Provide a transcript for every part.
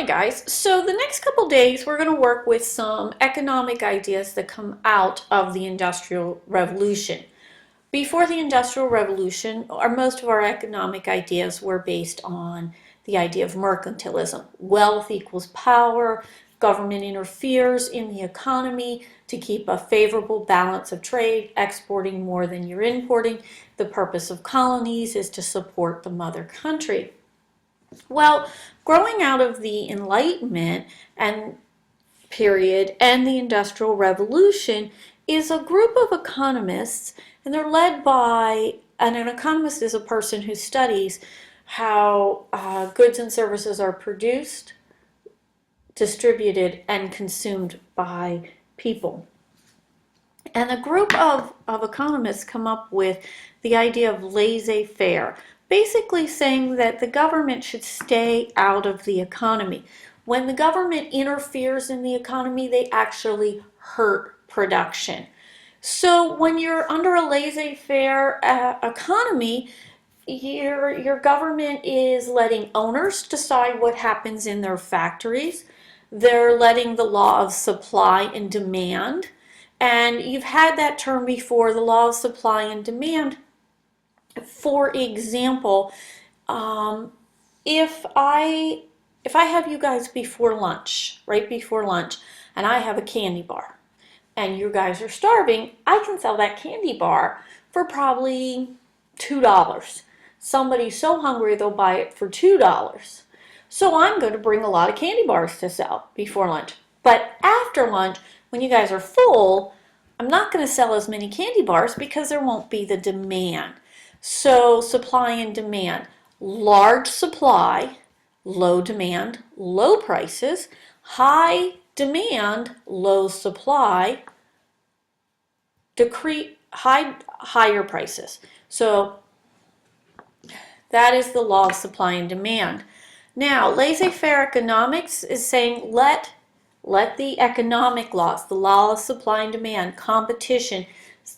Hi guys, so the next couple days we're going to work with some economic ideas that come out of the Industrial Revolution. Before the Industrial Revolution, most of our economic ideas were based on the idea of mercantilism. Wealth equals power, government interferes in the economy to keep a favorable balance of trade, exporting more than you're importing. The purpose of colonies is to support the mother country. Well, growing out of the Enlightenment and period and the Industrial Revolution is a group of economists, and they're led by, and an economist is a person who studies how goods and services are produced, distributed, and consumed by people. And a group of economists come up with the idea of laissez-faire, basically saying that the government should stay out of the economy. When the government interferes in the economy, they actually hurt production. So when you're under a laissez-faire economy, your government is letting owners decide what happens in their factories. They're letting the law of supply and demand. And you've had that term before, the law of supply and demand. For example, if I have you guys before lunch, right before lunch, and I have a candy bar, and you guys are starving, I can sell that candy bar for probably $2. Somebody's so hungry they'll buy it for $2. So I'm going to bring a lot of candy bars to sell before lunch. But after lunch, when you guys are full, I'm not going to sell as many candy bars because there won't be the demand. So supply and demand. Large supply, low demand, low prices. High demand, low supply, higher prices. So that is the law of supply and demand. Now, laissez-faire economics is saying let the economic laws, the law of supply and demand, competition,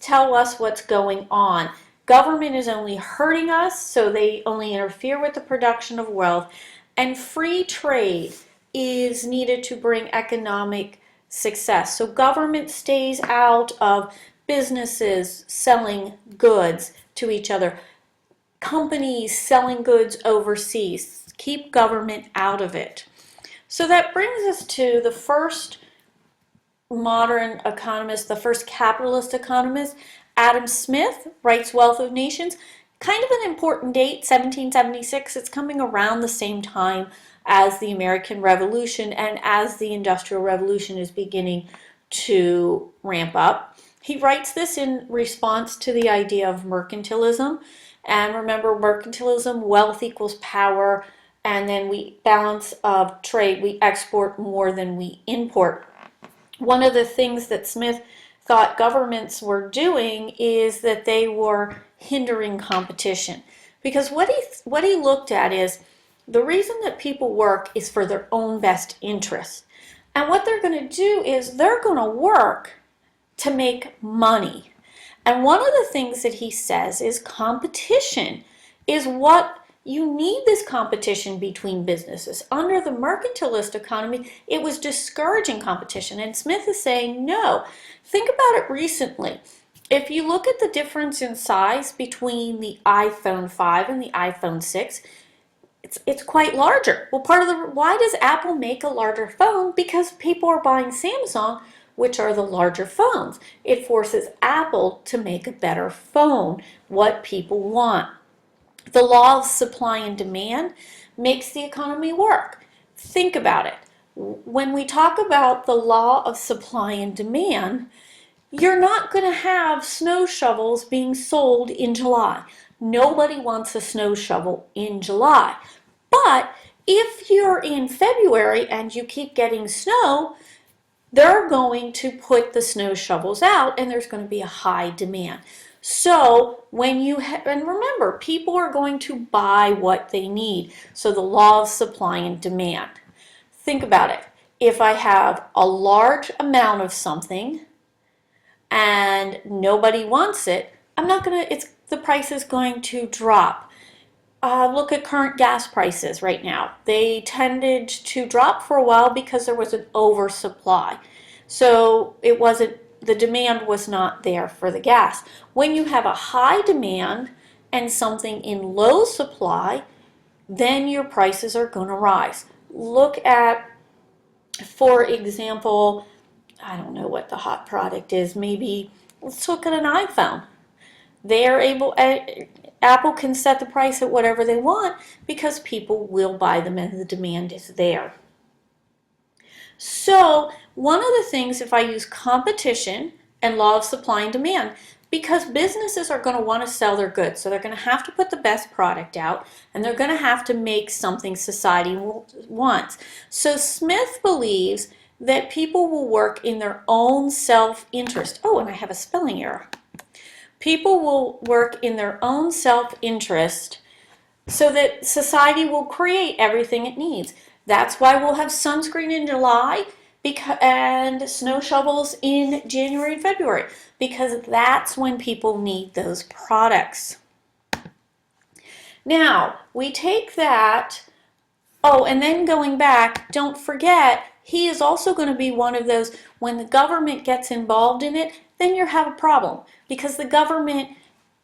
tell us what's going on. Government is only hurting us, so they only interfere with the production of wealth. And free trade is needed to bring economic success. So government stays out of businesses selling goods to each other. Companies selling goods overseas. Keep government out of it. So that brings us to the first modern economist, the first capitalist economist, Adam Smith, writes Wealth of Nations. Kind of an important date, 1776. It's coming around the same time as the American Revolution and as the Industrial Revolution is beginning to ramp up. He writes this in response to the idea of mercantilism. And remember, mercantilism, wealth equals power, and then we balance of trade, we export more than we import. One of the things that Smith thought governments were doing is that they were hindering competition. Because what he looked at is the reason that people work is for their own best interest. And what they're going to do is they're going to work to make money. And one of the things that he says is competition is what you need, this competition between businesses. Under the mercantilist economy, it was discouraging competition. And Smith is saying, no. Think about it recently. If you look at the difference in size between the iPhone 5 and the iPhone 6, it's quite larger. Well, why does Apple make a larger phone? Because people are buying Samsung, which are the larger phones. It forces Apple to make a better phone, what people want. The law of supply and demand makes the economy work. Think about it. When we talk about the law of supply and demand, you're not going to have snow shovels being sold in July. Nobody wants a snow shovel in July. But if you're in February and you keep getting snow, they're going to put the snow shovels out and there's going to be a high demand. So when and remember, people are going to buy what they need. So the law of supply and demand. Think about it. If I have a large amount of something and nobody wants it, the price is going to drop. look at current gas prices right now. They tended to drop for a while because there was an oversupply. So it wasn't, the demand was not there for the gas. When you have a high demand and something in low supply, then your prices are going to rise. Look at, for example, I don't know what the hot product is. Maybe let's look at an iPhone. They are able, Apple can set the price at whatever they want because people will buy them and the demand is there. So one of the things, if I use competition and law of supply and demand, because businesses are going to want to sell their goods, so they're going to have to put the best product out and they're going to have to make something society wants. So Smith believes that people will work in their own self-interest. Oh, and I have a spelling error. People will work in their own self-interest so that society will create everything it needs. That's why we'll have sunscreen in July and snow shovels in January and February, because that's when people need those products. Now, we take that, oh, and then going back, don't forget, he is also going to be one of those, when the government gets involved in it, then you have a problem, because the government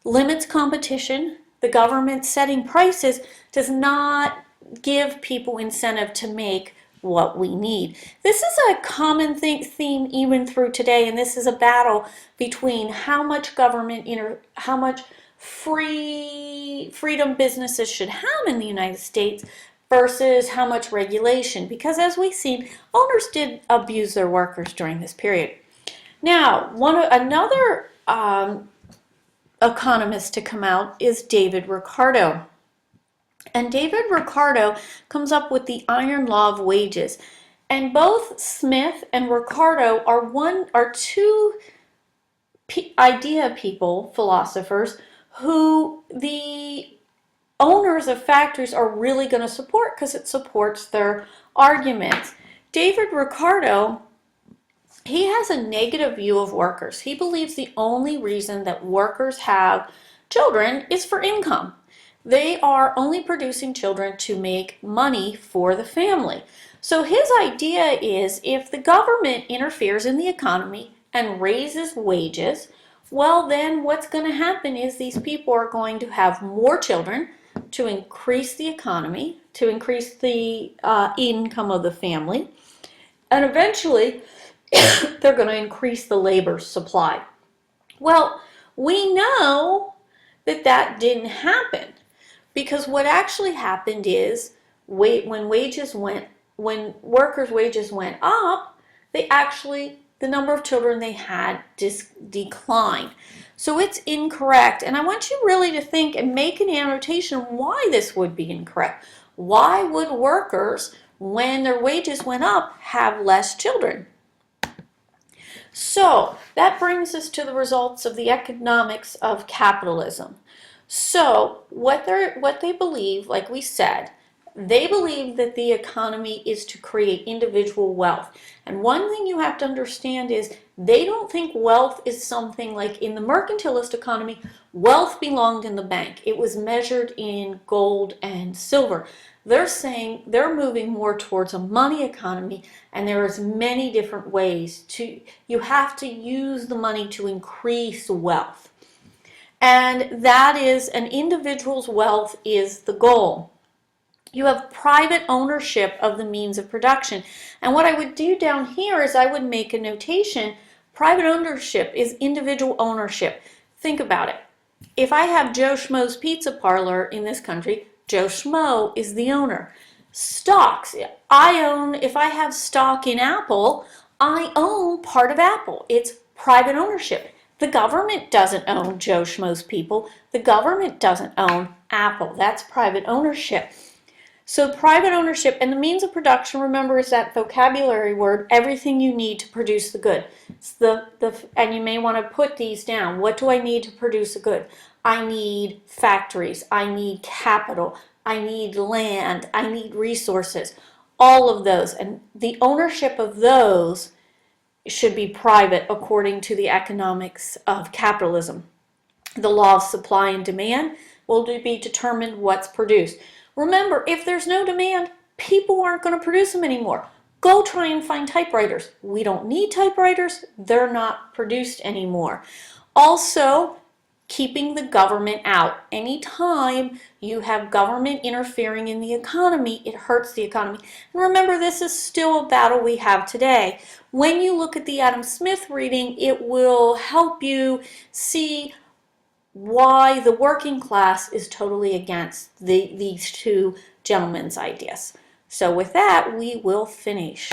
limits competition. The government setting prices does not give people incentive to make what we need. This is a common theme even through today, and this is a battle between how much government, how much freedom businesses should have in the United States versus how much regulation, because as we've seen, owners did abuse their workers during this period. Now, another economist to come out is David Ricardo. And David Ricardo comes up with the iron law of wages. And both Smith and Ricardo are two idea people, philosophers, who the owners of factories are really going to support because it supports their arguments. David Ricardo, he has a negative view of workers. He believes the only reason that workers have children is for income. They are only producing children to make money for the family. So his idea is if the government interferes in the economy and raises wages, well then what's going to happen is these people are going to have more children to increase the economy, to increase the income of the family, and eventually they're going to increase the labor supply. Well, we know that that didn't happen, because what actually happened is when workers' wages went up, the number of children they had declined. So it's incorrect, and I want you really to think and make an annotation why this would be incorrect. Why would workers, when their wages went up, have less children? So that brings us to the results of the economics of capitalism. So what they believe, like we said, they believe that the economy is to create individual wealth. And one thing you have to understand is they don't think wealth is something like in the mercantilist economy, wealth belonged in the bank. It was measured in gold and silver. They're saying they're moving more towards a money economy, and there is many different ways you have to use the money to increase wealth. And that is, an individual's wealth is the goal. You have private ownership of the means of production. And what I would do down here is I would make a notation. Private ownership is individual ownership. Think about it. If I have Joe Schmo's Pizza Parlor in this country, Joe Schmo is the owner. Stocks. If I have stock in Apple, I own part of Apple. It's private ownership. The government doesn't own Joe Schmo's people. The government doesn't own Apple. That's private ownership. So private ownership and the means of production, remember, is that vocabulary word, everything you need to produce the good. It's and you may want to put these down. What do I need to produce a good? I need factories. I need capital. I need land. I need resources. All of those. And the ownership of those should be private according to the economics of capitalism. The law of supply and demand, will be determined what's produced. Remember, if there's no demand, people aren't going to produce them anymore. Go try and find typewriters. We don't need typewriters. They're not produced anymore. Also, keeping the government out. Anytime you have government interfering in the economy, it hurts the economy. And remember, this is still a battle we have today. When you look at the Adam Smith reading, it will help you see why the working class is totally against these two gentlemen's ideas. So with that, we will finish.